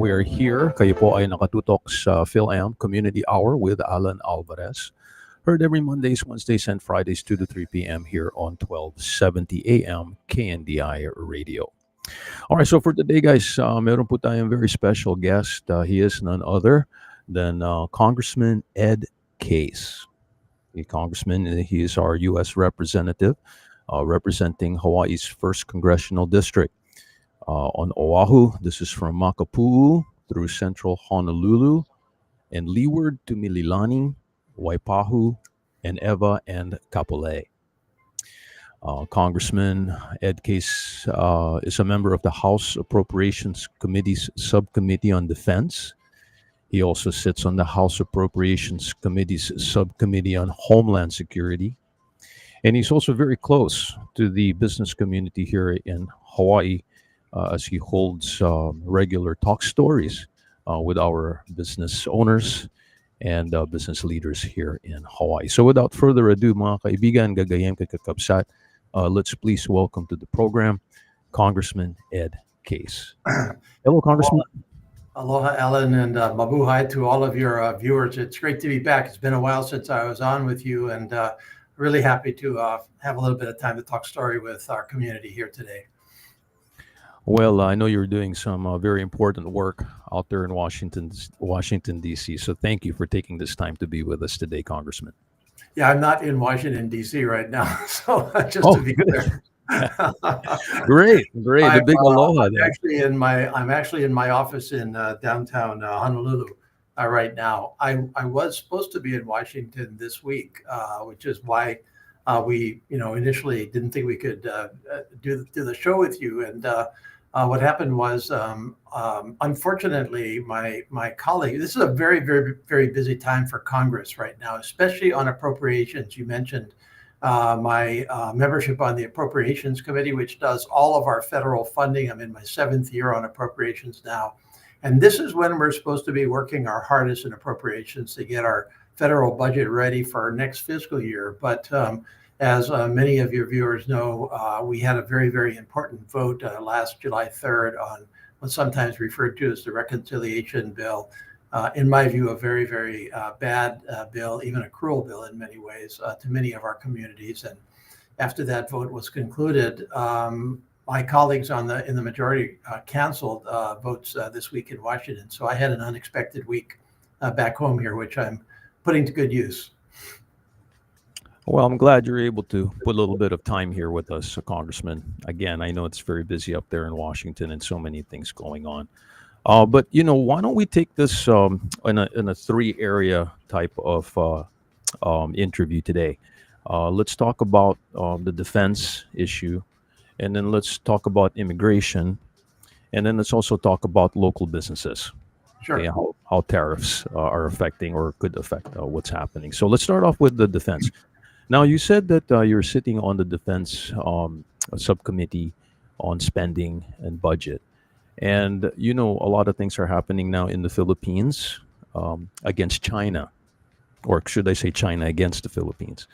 we're here. Kayo po ay nakatutok sa Filam Community Hour with Allan Alvarez. Heard every Mondays, Wednesdays, and Fridays 2 to 3 p.m. here on 1270 a.m. KNDI Radio. All right, so for today, guys, meron po tayong very special guest. He is none other than Congressman Ed Case. The Congressman, he is our U.S. representative representing Hawaii's 1st Congressional District. On Oahu, this is from Makapu'u through central Honolulu and leeward to Mililani, Waipahu, and Eva and Kapolei. Congressman Ed Case is a member of the House Appropriations Committee's Subcommittee on Defense. He also sits on the House Appropriations Committee's Subcommittee on Homeland Security. And he's also very close to the business community here in Hawaii as he holds regular talk stories with our business owners and business leaders here in Hawaii. So without further ado, mga kaibigan, gagayem kakabsat, let's please welcome to the program Congressman Ed Case. Hello, Congressman. Aloha, Allan, and mabuhay to all of your viewers. It's great to be back. It's been a while since I was on with you, and really happy to have a little bit of time to talk story with our community here today. Well, I know you're doing some very important work out there in Washington, D.C., so thank you for taking this time to be with us today, Congressman. Yeah, I'm not in Washington, D.C. right now, so just to be clear. Great. The big aloha there. I'm actually in my office in downtown Honolulu right now. I was supposed to be in Washington this week, which is why we initially didn't think we could do the show with you. And what happened was, unfortunately, my colleague. This is a very, very, very busy time for Congress right now, especially on appropriations. You mentioned my membership on the Appropriations Committee, which does all of our federal funding. I'm in my 7th year on appropriations now. And this is when we're supposed to be working our hardest in appropriations to get our federal budget ready for our next fiscal year. But as many of your viewers know, we had a very, very important vote last July 3rd on what's sometimes referred to as the reconciliation bill. In my view, a very, very bad bill, even a cruel bill in many ways to many of our communities. And after that vote was concluded, my colleagues in the majority canceled votes this week in Washington. So I had an unexpected week back home here, which I'm putting to good use. Well, I'm glad you're able to put a little bit of time here with us, Congressman. Again, I know it's very busy up there in Washington and so many things going on. But why don't we take this in a 3-area type of interview today? Let's talk about the defense issue, and then let's talk about immigration, and then let's also talk about local businesses. Sure. Okay, how tariffs are affecting or could affect what's happening. So let's start off with the defense. Now, you said that you're sitting on the defense subcommittee on spending and budget. And, a lot of things are happening now in the Philippines against China, or should I say China against the Philippines.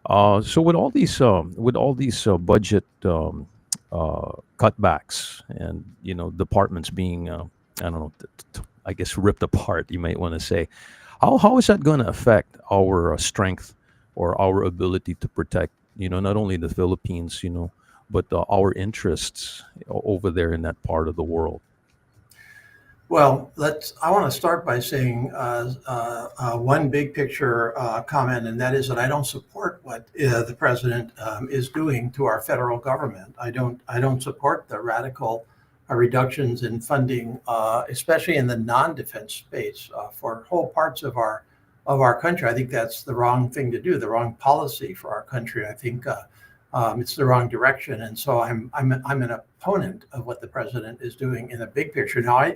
So with all these budget cutbacks and, departments being, I guess ripped apart, you might want to say, how is that going to affect our strength or our ability to protect, not only the Philippines, but our interests over there in that part of the world? Well, I want to start by saying one big picture comment, and that is that I don't support what the president is doing to our federal government. I don't support the radical reductions in funding, especially in the non-defense space for whole parts of our country. I think that's the wrong thing to do, the wrong policy for our country. I think it's the wrong direction, and so I'm an opponent of what the president is doing in the big picture. Now,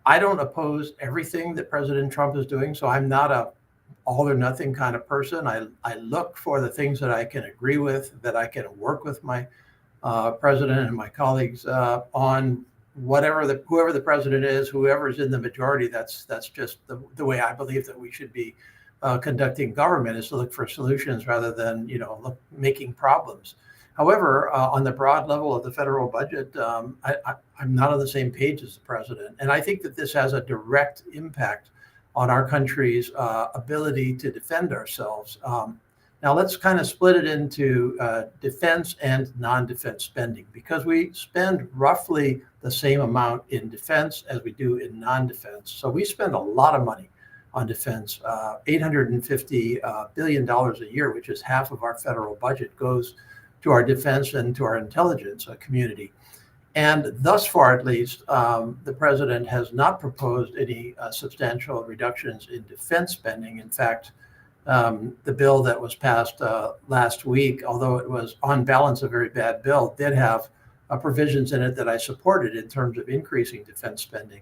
I don't oppose everything that President Trump is doing, so I'm not a all or nothing kind of person. I look for the things that I can agree with, that I can work with my president and my colleagues on. Whoever the president is, whoever's in the majority, that's just the way I believe that we should be conducting government, is to look for solutions rather than making problems. However, on the broad level of the federal budget, I'm not on the same page as the president. And I think that this has a direct impact on our country's ability to defend ourselves. Now, let's kind of split it into defense and non-defense spending, because we spend roughly the same amount in defense as we do in non-defense. So we spend a lot of money on defense. $850 billion a year, which is half of our federal budget, goes to our defense and to our intelligence community. And thus far, at least, the president has not proposed any substantial reductions in defense spending. In fact, the bill that was passed last week, although it was on balance a very bad bill, did have provisions in it that I supported in terms of increasing defense spending.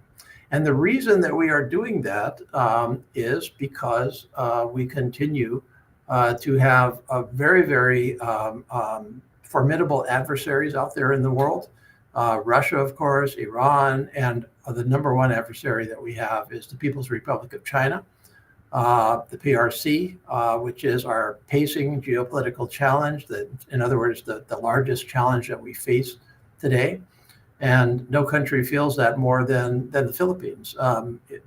And the reason that we are doing that is because we continue to have a very, very formidable adversaries out there in the world. Russia, of course, Iran, and the number one adversary that we have is the People's Republic of China, the PRC, which is our pacing geopolitical challenge, that, in other words, the largest challenge that we face today. And no country feels that more than the Philippines,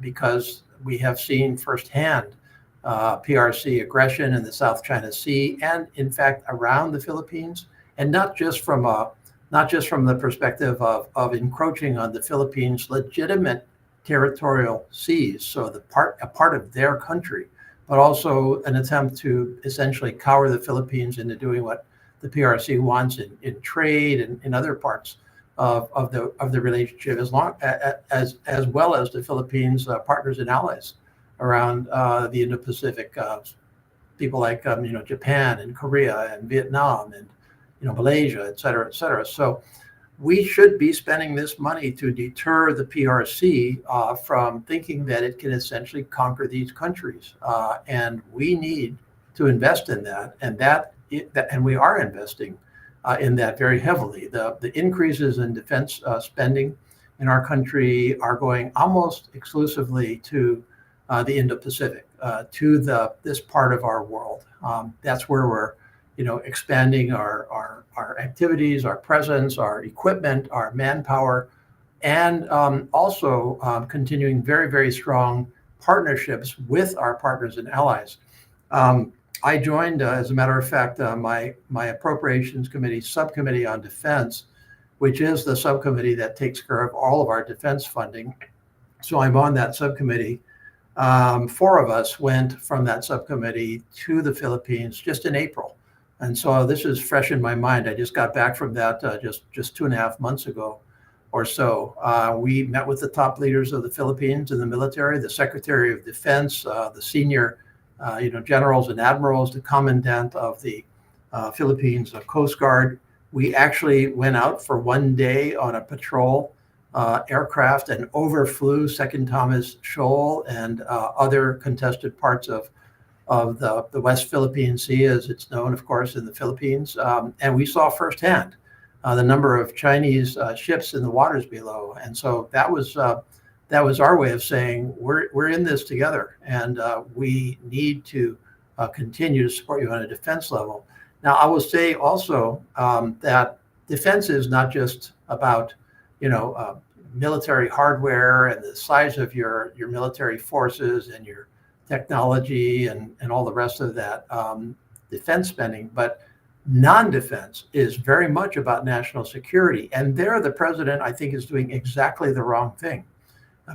because we have seen firsthand PRC aggression in the South China Sea and, in fact, around the Philippines, and not just from the perspective of encroaching on the Philippines' legitimate territorial seas, so a part of their country, but also an attempt to essentially cower the Philippines into doing what the PRC wants in trade and in other parts of the relationship, as well as the Philippines' partners and allies around the Indo-Pacific, people like Japan and Korea and Vietnam and Malaysia, et cetera, et cetera. So we should be spending this money to deter the PRC from thinking that it can essentially conquer these countries, and we need to invest in that, and we are investing in that very heavily. The increases in defense spending in our country are going almost exclusively to the Indo-Pacific, to this part of our world. That's where we're expanding our activities, our presence, our equipment, our manpower, and also continuing very, very strong partnerships with our partners and allies. I joined, as a matter of fact, my Appropriations Committee subcommittee on defense, which is the subcommittee that takes care of all of our defense funding. So I'm on that subcommittee. 4 of us went from that subcommittee to the Philippines just in April. And so this is fresh in my mind. I just got back from that just 2.5 months ago or so. We met with the top leaders of the Philippines in the military, the Secretary of Defense, the senior generals and admirals, the commandant of the Philippines Coast Guard. We actually went out for 1 day on a patrol aircraft and overflew Second Thomas Shoal and other contested parts of the West Philippine Sea, as it's known, of course, in the Philippines. And we saw firsthand the number of Chinese ships in the waters below. And so that was our way of saying we're in this together, and we need to continue to support you on a defense level. Now, I will say also that defense is not just about military hardware and the size of your military forces and your technology and all the rest of that defense spending, but non-defense is very much about national security. And there, the president, I think, is doing exactly the wrong thing,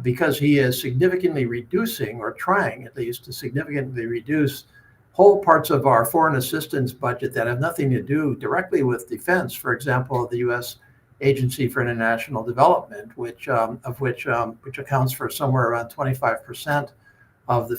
because he is significantly reducing, or trying at least to significantly reduce, whole parts of our foreign assistance budget that have nothing to do directly with defense. For example, the U.S. Agency for International Development, which accounts for somewhere around 25% of the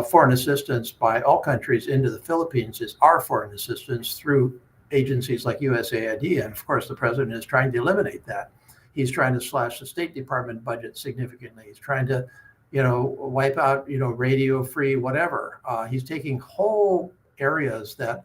foreign assistance by all countries into the Philippines, is our foreign assistance through agencies like USAID. And of course, the president is trying to eliminate that. He's trying to slash the State Department budget significantly. He's trying to, wipe out, radio free, whatever. He's taking whole areas that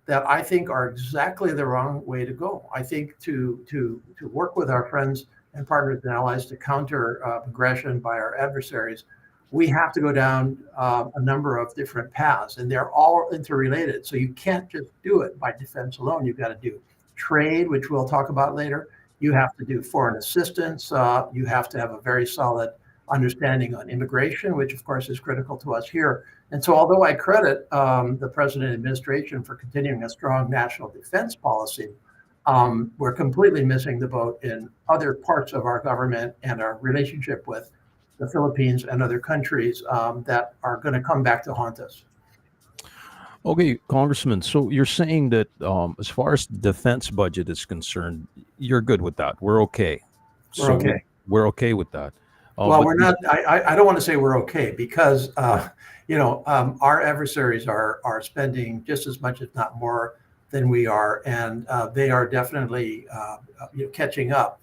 I think are exactly the wrong way to go. I think to work with our friends and partners and allies to counter aggression by our adversaries, we have to go down a number of different paths, and they're all interrelated. So you can't just do it by defense alone. You've got to do trade, which we'll talk about later. You have to do foreign assistance. You have to have a very solid understanding on immigration, which of course is critical to us here. And so although I credit the president and administration for continuing a strong national defense policy, we're completely missing the boat in other parts of our government and our relationship with the Philippines and other countries that are going to come back to haunt us. Okay, Congressman. So you're saying that as far as the defense budget is concerned, you're good with that. We're okay. We're So okay. we're okay with that. Well, But we're not. I don't want to say we're okay because our adversaries are spending just as much, if not more, than we are, and they are definitely catching up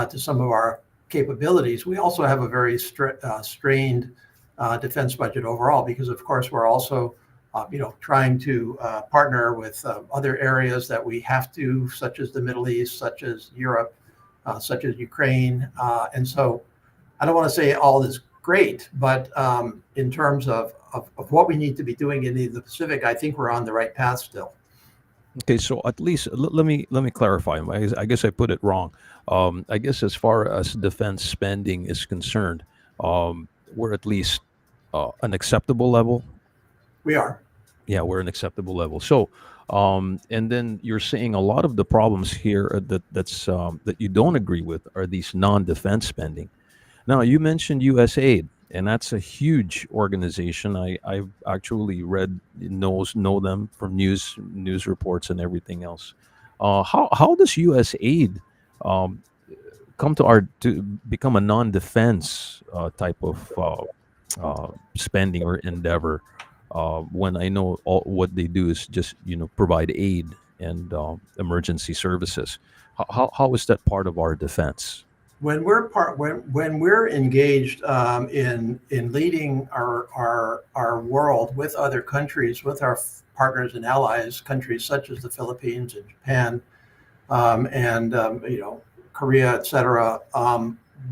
to some of our capabilities. We also have a very strained defense budget overall because, of course, we're also trying to partner with other areas that we have to, such as the Middle East, such as Europe, such as Ukraine, and so. I don't want to say all is great, but in terms of what we need to be doing in the Pacific, I think we're on the right path still. okay, so at least let me clarify. I guess I put it wrong. I guess as far as defense spending is concerned, we're at least an acceptable level. We are. Yeah, we're an acceptable level. So, and then you're saying a lot of the problems here that you don't agree with are these non-defense spending. Now, you mentioned USAID, and that's a huge organization. I've actually know them from news reports and everything else. How does USAID um, come to become a non-defense type of spending or endeavor? When I know what they do is just provide aid and emergency services. How is that part of our defense? When we're engaged in leading our world with other countries, with our partners and allies, countries such as the Philippines and Japan, and Korea, etc.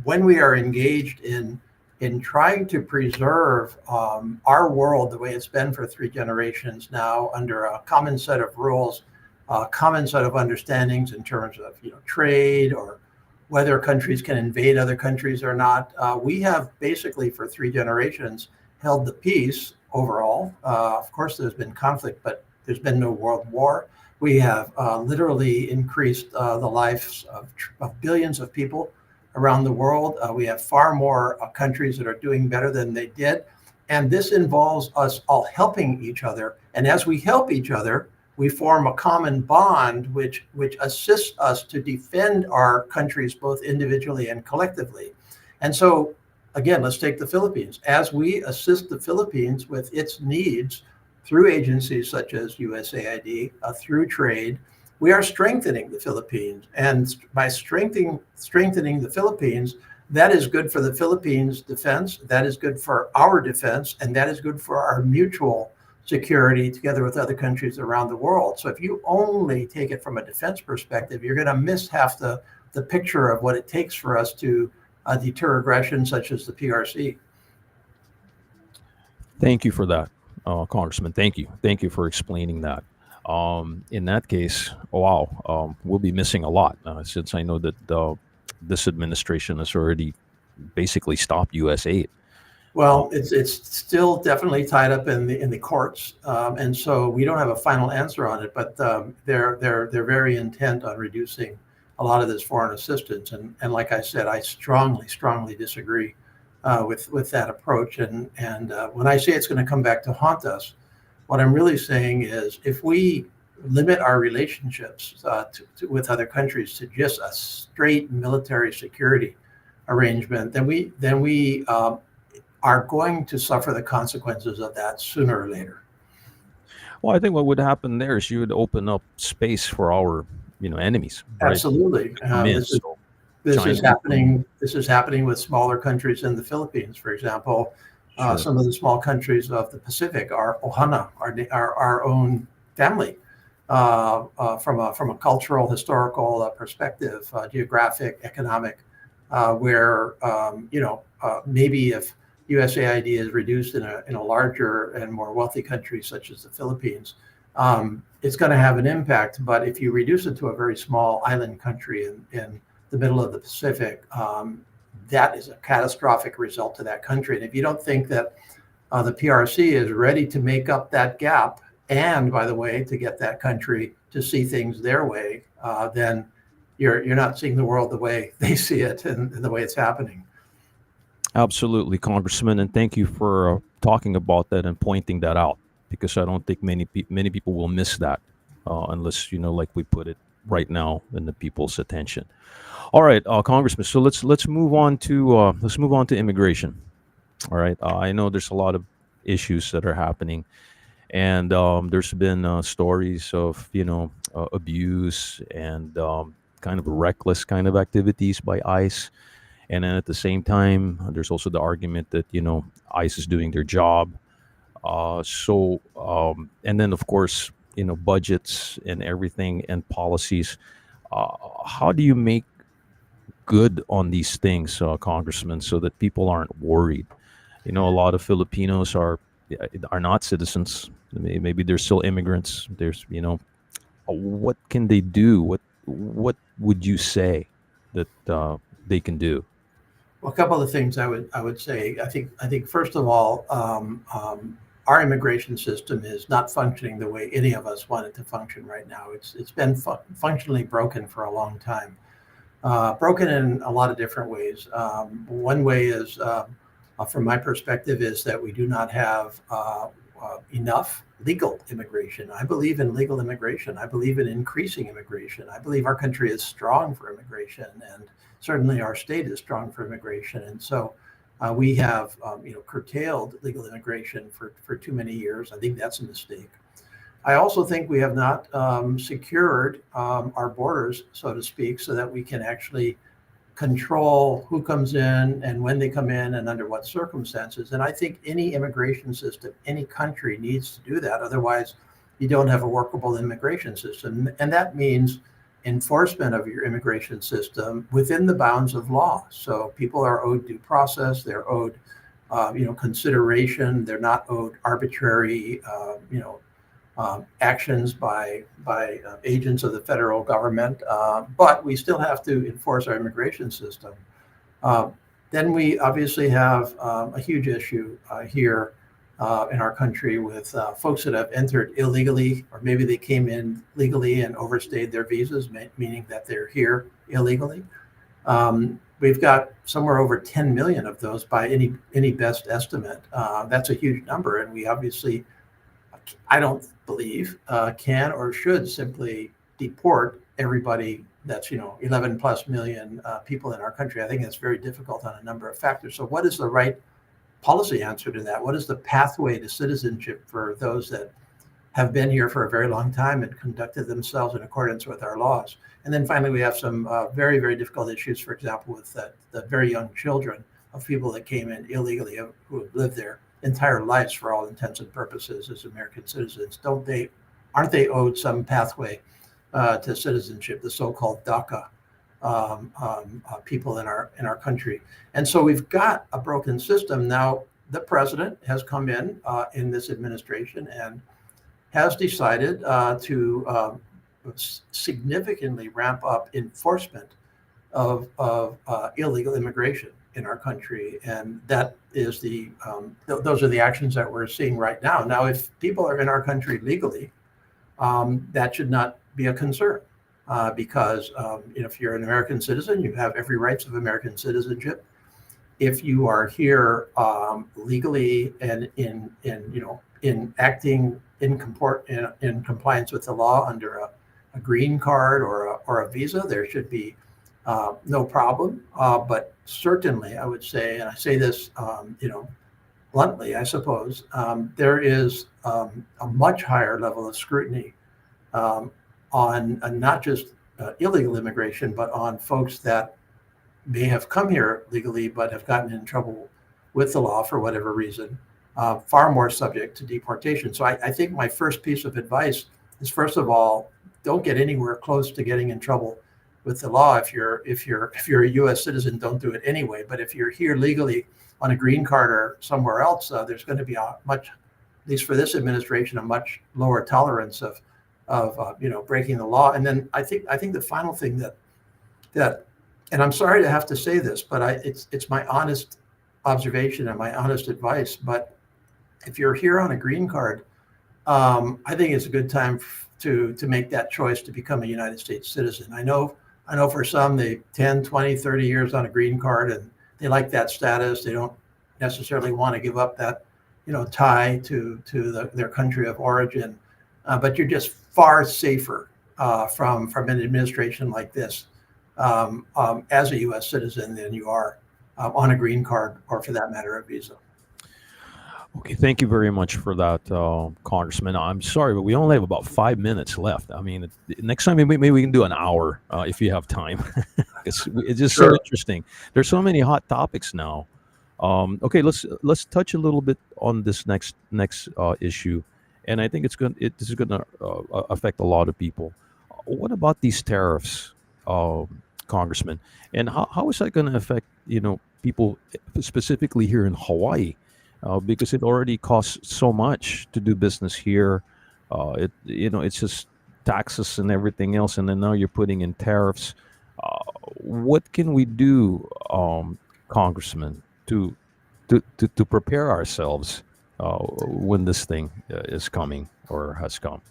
When we are engaged in trying to preserve our world the way it's been for 3 generations now, under a common set of rules, a common set of understandings in terms of trade or whether countries can invade other countries or not. We have basically for 3 generations held the peace overall. Of course, there's been conflict, but there's been no world war. We have literally increased the lives of billions of people around the world. We have far more countries that are doing better than they did. And this involves us all helping each other. And as we help each other, we form a common bond which assists us to defend our countries both individually and collectively. And so, again, let's take the Philippines. As we assist the Philippines with its needs through agencies such as USAID, through trade, we are strengthening the Philippines. And by strengthening the Philippines, that is good for the Philippines' defense, that is good for our defense, and that is good for our mutual security together with other countries around the world. So if you only take it from a defense perspective, you're going to miss half the picture of what it takes for us to deter aggression such as the PRC. Thank you for that, Congressman. Thank you. Thank you for explaining that. In that case, wow, we'll be missing a lot since I know that this administration has already basically stopped U.S. aid. Well, it's still definitely tied up in the courts, and so we don't have a final answer on it. But they're very intent on reducing a lot of this foreign assistance, and like I said, I strongly disagree with that approach. And when I say it's going to come back to haunt us, what I'm really saying is if we limit our relationships with other countries to just a straight military security arrangement, then we are going to suffer the consequences of that sooner or later. Well, I think what would happen there is you would open up space for our, enemies. Right? Absolutely. This is happening. This is happening with smaller countries in the Philippines, for example. Sure. Some of the small countries of the Pacific are Ohana, our own family, from a cultural, historical perspective, geographic, economic, where maybe if USAID is reduced in a larger and more wealthy country such as the Philippines, it's going to have an impact. But if you reduce it to a very small island country in the middle of the Pacific, that is a catastrophic result to that country. And if you don't think that the PRC is ready to make up that gap, and by the way, to get that country to see things their way, then you're not seeing the world the way they see it and the way it's happening. Absolutely, Congressman, and thank you for talking about that and pointing that out, because I don't think many people will miss that unless, like we put it right now in the people's attention. All right, Congressman. So let's move on to immigration. All right, I know there's a lot of issues that are happening, and there's been stories of abuse and kind of reckless kind of activities by ICE. And then at the same time, there's also the argument that ICE is doing their job. And then of course budgets and everything and policies. How do you make good on these things, Congressman, so that people aren't worried? A lot of Filipinos are not citizens. Maybe they're still immigrants. There's what can they do? What would you say that they can do? Well, a couple of things I would say. I think first of all, our immigration system is not functioning the way any of us want it to function right now. It's been functionally broken for a long time. Broken in a lot of different ways. One way is, from my perspective, is that we do not have enough legal immigration. I believe in legal immigration. I believe in increasing immigration. I believe our country is strong for immigration, and certainly our state is strong for immigration. And so we have curtailed legal immigration for too many years. I think that's a mistake. I also think we have not secured our borders, so to speak, so that we can actually control who comes in and when they come in and under what circumstances. And I think any immigration system, any country needs to do that. Otherwise, you don't have a workable immigration system. And that means enforcement of your immigration system within the bounds of law. So people are owed due process, they're owed consideration, they're not owed arbitrary actions by agents of the federal government, but we still have to enforce our immigration system. Then we obviously have a huge issue here in our country with folks that have entered illegally, or maybe they came in legally and overstayed their visas, meaning that they're here illegally. We've got somewhere over 10 million of those by any best estimate. That's a huge number, and we obviously, I don't believe, can or should simply deport everybody that's 11 plus million people in our country. I think that's very difficult on a number of factors. So what is the right policy answer to that? What is the pathway to citizenship for those that have been here for a very long time and conducted themselves in accordance with our laws? And then finally, we have some very, very difficult issues, for example, with the very young children of people that came in illegally, who have lived their entire lives for all intents and purposes as American citizens. Aren't they owed some pathway to citizenship, the so-called DACA people in our country? And so we've got a broken system. Now, the president has come in this administration and has decided to significantly ramp up enforcement of illegal immigration in our country, and that is those are the actions that we're seeing right now. Now, if people are in our country legally, that should not be a concern, because if you're an American citizen, you have every rights of American citizenship. If you are here legally and in acting in compliance with the law under a green card or a visa, there should be no problem. But certainly, I would say, and I say this, bluntly, I suppose, there is a much higher level of scrutiny on not just illegal immigration, but on folks that may have come here legally but have gotten in trouble with the law for whatever reason, far more subject to deportation. So I think my first piece of advice is, first of all, don't get anywhere close to getting in trouble with the law. If you're a U.S. citizen, don't do it anyway. But if you're here legally on a green card or somewhere else, there's going to be at least for this administration, a much lower tolerance of breaking the law. And then I think the final thing that, and I'm sorry to have to say this, but it's my honest observation and my honest advice. But if you're here on a green card, I think it's a good time to make that choice to become a United States citizen. I know for some, they 10, 20, 30 years on a green card, and they like that status. They don't necessarily want to give up that, tie to their country of origin. But you're just far safer from an administration like this as a U.S. citizen than you are on a green card, or for that matter, a visa. Okay, thank you very much for that, Congressman. I'm sorry, but we only have about 5 minutes left. I mean, next time maybe we can do an hour if you have time. It's just so Sure. interesting. There's so many hot topics now. Okay, let's touch a little bit on this next issue, and I think this is going to affect a lot of people. What about these tariffs, Congressman, and how is that going to affect people specifically here in Hawaii? Because it already costs so much to do business here. It's just taxes and everything else, and then now you're putting in tariffs. What can we do, Congressman, to prepare ourselves when this thing is coming or has come?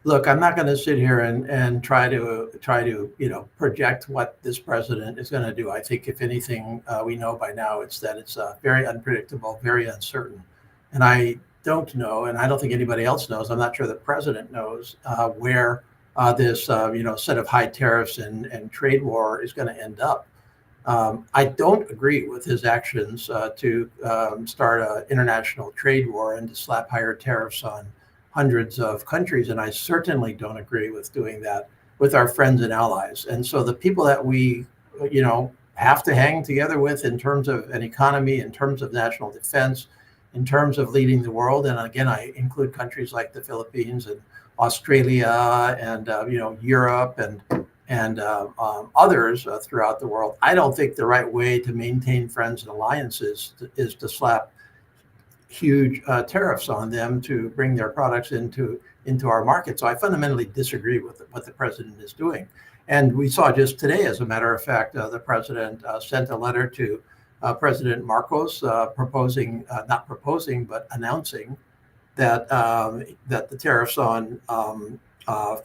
Look, I'm not going to sit here and try to project what this president is going to do. I think if anything we know by now, it's that it's very unpredictable, very uncertain, and I don't know, and I don't think anybody else knows. I'm not sure the president knows where this set of high tariffs and trade war is going to end up. I don't agree with his actions to start an international trade war and to slap higher tariffs on hundreds of countries. And I certainly don't agree with doing that with our friends and allies. And so the people that we, have to hang together with in terms of an economy, in terms of national defense, in terms of leading the world. And again, I include countries like the Philippines and Australia and, Europe and others throughout the world. I don't think the right way to maintain friends and alliances is to slap huge tariffs on them to bring their products into our market. So I fundamentally disagree with what the president is doing. And we saw just today, as a matter of fact, the president sent a letter to President Marcos not proposing, but announcing that the tariffs on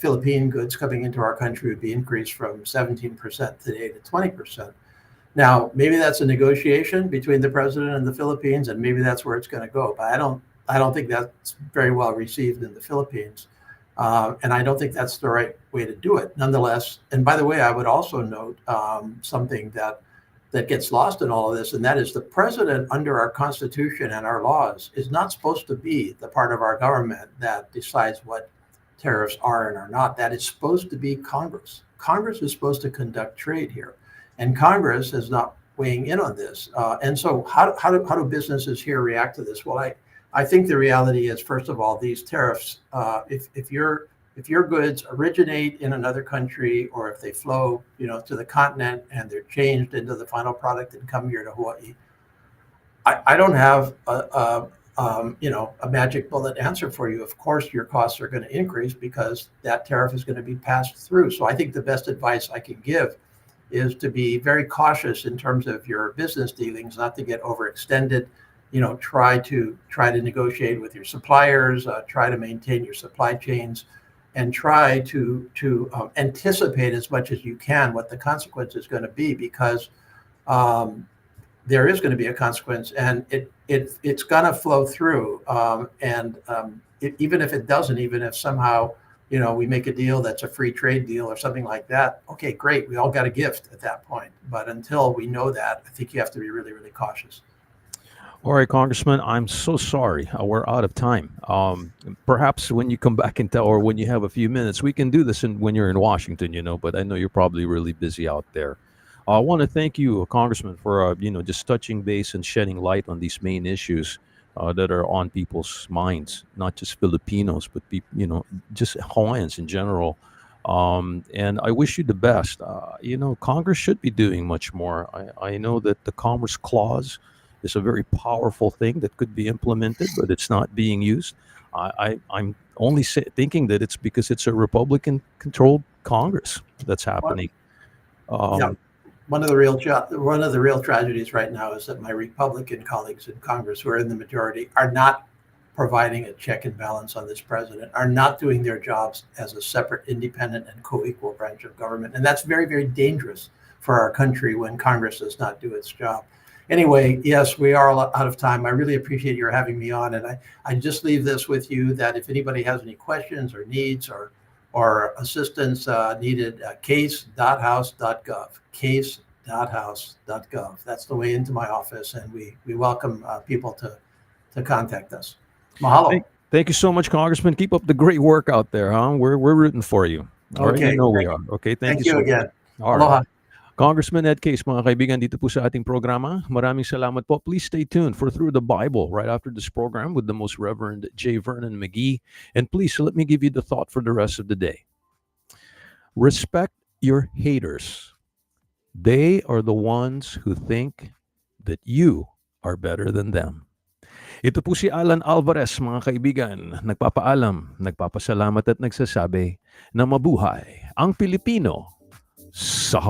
Philippine goods coming into our country would be increased from 17% today to 20%. Now, maybe that's a negotiation between the president and the Philippines, and maybe that's where it's going to go. But I don't think that's very well received in the Philippines, and I don't think that's the right way to do it. Nonetheless, and by the way, I would also note something that gets lost in all of this, and that is the president, under our Constitution and our laws, is not supposed to be the part of our government that decides what tariffs are and are not. That is supposed to be Congress. Congress is supposed to conduct trade here. And Congress is not weighing in on this. And so how do businesses here react to this? Well, I think the reality is, first of all, these tariffs, if your goods originate in another country, or if they flow, to the continent and they're changed into the final product and come here to Hawaii, I don't have a magic bullet answer for you. Of course, your costs are going to increase because that tariff is going to be passed through. So I think the best advice I can give is to be very cautious in terms of your business dealings, not to get overextended. Try to negotiate with your suppliers, try to maintain your supply chains, and try to anticipate as much as you can what the consequence is going to be, because there is going to be a consequence, and it's going to flow through. Even if it doesn't, even if somehow we make a deal that's a free trade deal or something like that, okay, great. We all got a gift at that point. But until we know that, I think you have to be really, really cautious. All right, Congressman, I'm so sorry. We're out of time. Perhaps when you come back or when you have a few minutes, we can do this when you're in Washington, but I know you're probably really busy out there. I want to thank you, Congressman, for, just touching base and shedding light on these main issues that are on people's minds, not just Filipinos, but just Hawaiians in general. And I wish you the best. Congress should be doing much more. I know that the Commerce Clause is a very powerful thing that could be implemented, but it's not being used. I'm only thinking that it's because it's a Republican-controlled Congress that's What? happening. Yeah. Um, One of the real tragedies right now is that my Republican colleagues in Congress, who are in the majority, are not providing a check and balance on this president, are not doing their jobs as a separate, independent, and co-equal branch of government, and that's very, very dangerous for our country when Congress does not do its job. Anyway, yes, we are out of time. I really appreciate your having me on, and I just leave this with you that if anybody has any questions or needs or assistance needed, case.house.gov, case.house.gov. That's the way into my office, and we welcome people to contact us. Mahalo. thank you so much, Congressman. Keep up the great work out there, huh? We're rooting for you. All right, you Okay. know we are. Okay, thank Thank you you so much. again. All right. Aloha. Congressman Ed Case, mga kaibigan, dito po sa ating programa. Maraming salamat po. Please stay tuned for Through the Bible right after this program with the Most Reverend J. Vernon McGee. And please let me give you the thought for the rest of the day. Respect your haters. They are the ones who think that you are better than them. Ito po si Allan Alvarez, mga kaibigan. Nagpapaalam, nagpapasalamat at nagsasabi na mabuhay ang Pilipino sa